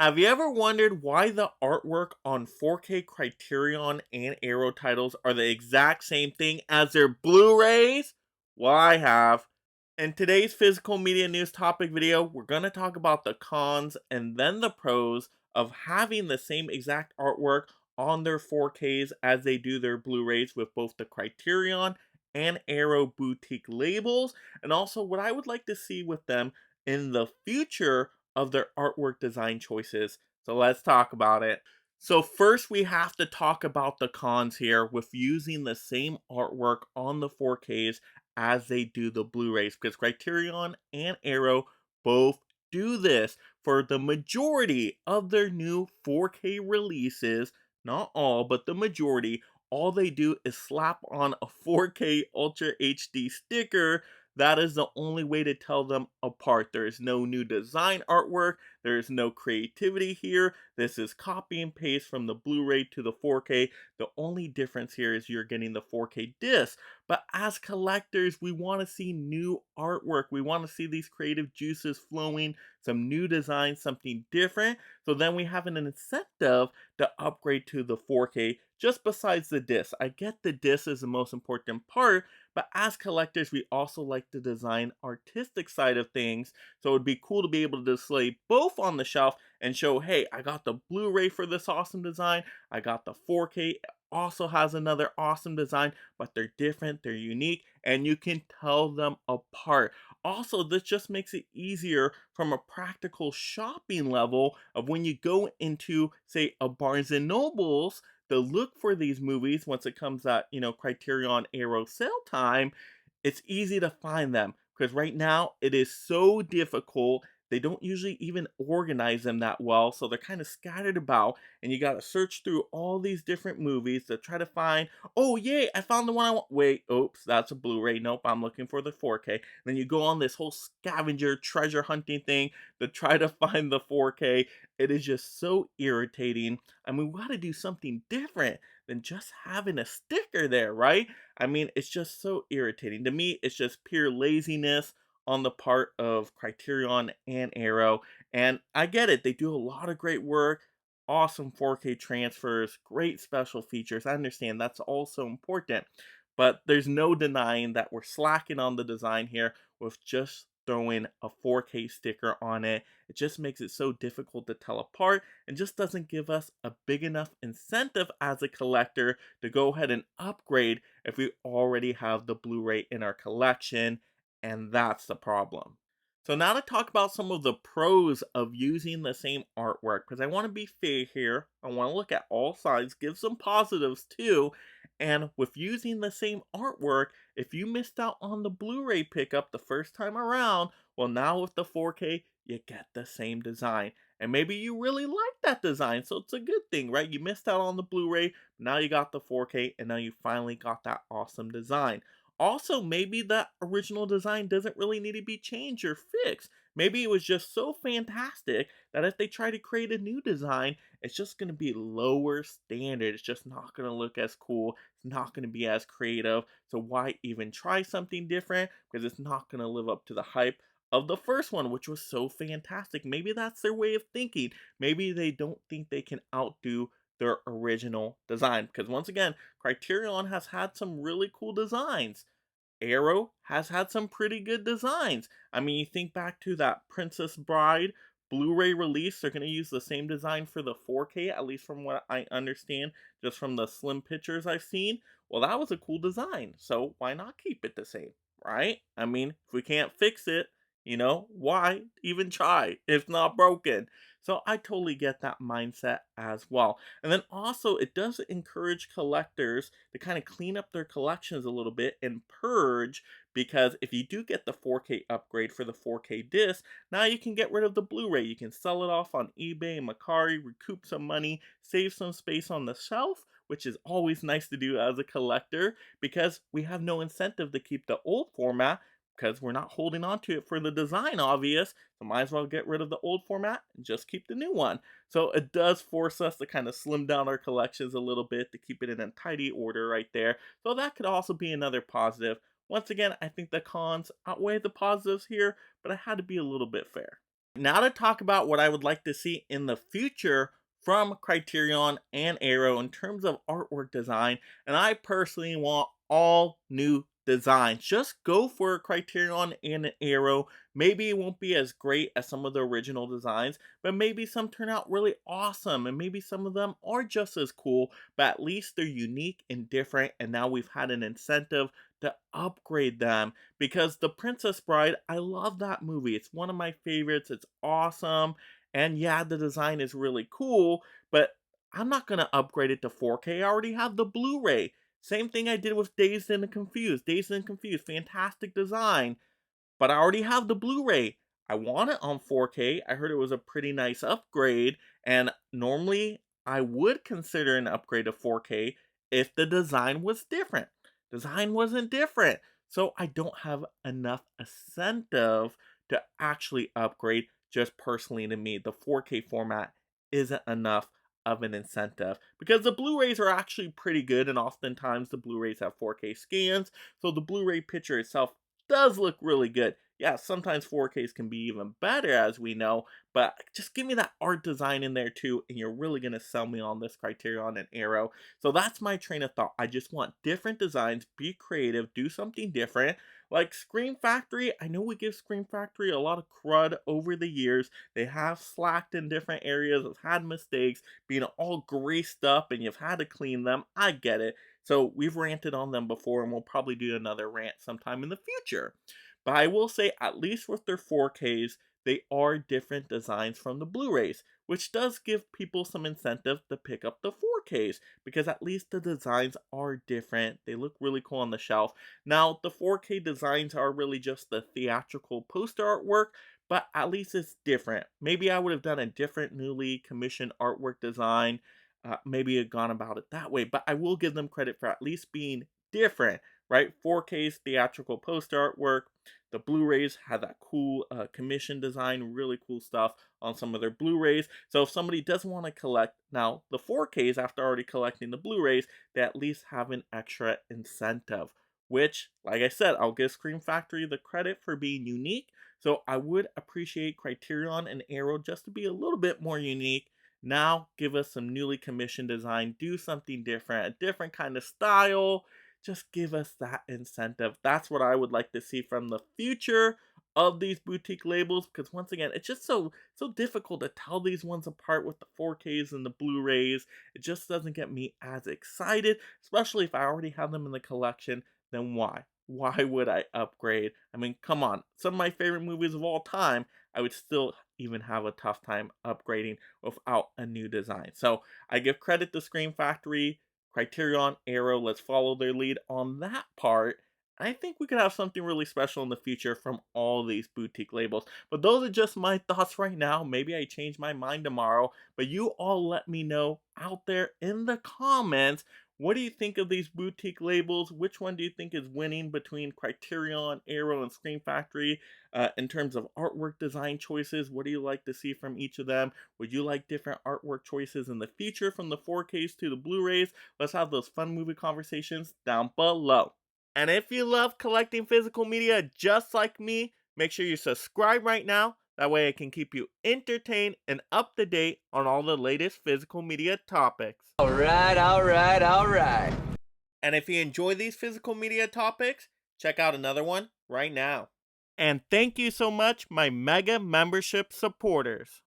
Have you ever wondered why the artwork on 4K Criterion and Arrow titles are the exact same thing as their Blu-rays? Well, I have. In today's physical media news topic video, we're going to talk about the cons and then the pros of having the same exact artwork on their 4Ks as they do their Blu-rays with both the Criterion and Arrow boutique labels, and also what I would like to see with them in the future of their artwork design choices. So let's talk about it. So first we have to talk about the cons here with using the same artwork on the 4Ks as they do the Blu-rays, because Criterion and Arrow both do this for the majority of their new 4K releases. Not all, but the majority. All they do is slap on a 4K Ultra HD sticker. That is the only way to tell them apart. There is no new design artwork. There is no creativity here. This is copy and paste from the Blu-ray to the 4K. The only difference here is you're getting the 4K disc. But as collectors, we want to see new artwork. We want to see these creative juices flowing, some new designs, something different. So then we have an incentive to upgrade to the 4K just besides the disc. I get the disc is the most important part, but as collectors, we also like the design artistic side of things. So it would be cool to be able to display both on the shelf and show, hey, I got the Blu-ray for this awesome design. I got the 4K also has another awesome design, but they're different, they're unique, and you can tell them apart. Also, this just makes it easier from a practical shopping level of when you go into, say, a Barnes& and Nobles to look for these movies once it comes at, Criterion Arrow sale time. It's easy to find them because right now it is so difficult. They don't usually even organize them that well, so they're kind of scattered about, and you got to search through all these different movies to try to find, oh, yay, I found the one I want. Wait, oops, that's a Blu-ray. Nope, I'm looking for the 4K. Then you go on this whole scavenger treasure hunting thing to try to find the 4K. It is just so irritating. I mean, we got to do something different than just having a sticker there, right? I mean, it's just so irritating. To me, it's just pure laziness on the part of Criterion and Arrow. And I get it, they do a lot of great work, awesome 4K transfers, great special features. I understand that's also important. But there's no denying that we're slacking on the design here with just throwing a 4K sticker on it. It just makes it so difficult to tell apart and just doesn't give us a big enough incentive as a collector to go ahead and upgrade if we already have the Blu-ray in our collection, and that's the problem. So now to talk about some of the pros of using the same artwork, because I want to be fair here. I want to look at all sides, give some positives too. And with using the same artwork, if you missed out on the Blu-ray pickup the first time around, well, now with the 4K, you get the same design. And maybe you really like that design, so it's a good thing, right? You missed out on the Blu-ray, now you got the 4K, and now you finally got that awesome design. Also, maybe the original design doesn't really need to be changed or fixed. Maybe it was just so fantastic that if they try to create a new design, it's just going to be lower standard. It's just not going to look as cool. It's not going to be as creative. So why even try something different? Because it's not going to live up to the hype of the first one, which was so fantastic. Maybe that's their way of thinking. Maybe they don't think they can outdo their original design. Because once again, Criterion has had some really cool designs. Arrow has had some pretty good designs. I mean, you think back to that Princess Bride Blu-ray release, they're going to use the same design for the 4K, at least from what I understand, just from the slim pictures I've seen. Well, that was a cool design, so why not keep it the same, right? I mean, if we can't fix it, why even try? It's not broken. So I totally get that mindset as well. And then also, it does encourage collectors to kind of clean up their collections a little bit and purge, because if you do get the 4K upgrade for the 4K disc, now you can get rid of the Blu-ray. You can sell it off on eBay and Mercari, recoup some money, save some space on the shelf, which is always nice to do as a collector because we have no incentive to keep the old format because we're not holding on to it for the design, obvious. So might as well get rid of the old format and just keep the new one. So it does force us to kind of slim down our collections a little bit to keep it in a tidy order right there. So that could also be another positive. Once again, I think the cons outweigh the positives here, but I had to be a little bit fair. Now to talk about what I would like to see in the future from Criterion and Arrow in terms of artwork design, and I personally want all new designs. Just go for a Criterion and an Arrow. Maybe it won't be as great as some of the original designs, but maybe some turn out really awesome, and maybe some of them are just as cool, but at least they're unique and different, and now we've had an incentive to upgrade them because The Princess Bride, I love that movie. It's one of my favorites. It's awesome. And yeah, the design is really cool, but I'm not going to upgrade it to 4K. I already have the Blu-ray. Same thing I did with Dazed and Confused. Dazed and Confused, fantastic design, but I already have the Blu-ray. I want it on 4K. I heard it was a pretty nice upgrade, and normally I would consider an upgrade to 4K if the design was different. Design wasn't different, so I don't have enough incentive to actually upgrade. Just personally to me, the 4K format isn't enough of an incentive because the Blu-rays are actually pretty good, and oftentimes the Blu-rays have 4K scans, so the Blu-ray picture itself does look really good. Yeah, sometimes 4Ks can be even better, as we know, but just give me that art design in there too, and you're really going to sell me on this Criterion and Arrow. So that's my train of thought. I just want different designs, be creative, do something different. Like Scream Factory, I know we give Scream Factory a lot of crud over the years. They have slacked in different areas, have had mistakes, being all greased up, and you've had to clean them. I get it. So we've ranted on them before, and we'll probably do another rant sometime in the future. But I will say, at least with their 4Ks, they are different designs from the Blu-rays, which does give people some incentive to pick up the 4Ks, because at least the designs are different. They look really cool on the shelf. Now, the 4K designs are really just the theatrical poster artwork, but at least it's different. Maybe I would have done a different newly commissioned artwork design, maybe have gone about it that way, but I will give them credit for at least being different, right? 4K's theatrical poster artwork. The Blu-rays have that cool commission design, really cool stuff on some of their Blu-rays. So if somebody doesn't want to collect now the 4Ks after already collecting the Blu-rays, they at least have an extra incentive. Which, like I said, I'll give Scream Factory the credit for being unique. So I would appreciate Criterion and Arrow just to be a little bit more unique. Now give us some newly commissioned design, do something different, a different kind of style. Just give us that incentive. That's what I would like to see from the future of these boutique labels, because once again, it's just so difficult to tell these ones apart with the 4Ks and the Blu-rays. It just doesn't get me as excited, especially if I already have them in the collection. Then why? Why would I upgrade? I mean, come on. Some of my favorite movies of all time, I would still even have a tough time upgrading without a new design. So I give credit to Scream Factory, Criterion, Arrow. Let's follow their lead on that part. I think we could have something really special in the future from all these boutique labels. But those are just my thoughts right now. Maybe I change my mind tomorrow. But you all let me know out there in the comments. What do you think of these boutique labels? Which one do you think is winning between Criterion, Arrow, and Scream Factory in terms of artwork design choices? What do you like to see from each of them? Would you like different artwork choices in the future from the 4Ks to the Blu-rays? Let's have those fun movie conversations down below. And if you love collecting physical media just like me, make sure you subscribe right now. That way I can keep you entertained and up to date on all the latest physical media topics. Alright, alright, alright. And if you enjoy these physical media topics, check out another one right now. And thank you so much, my mega membership supporters.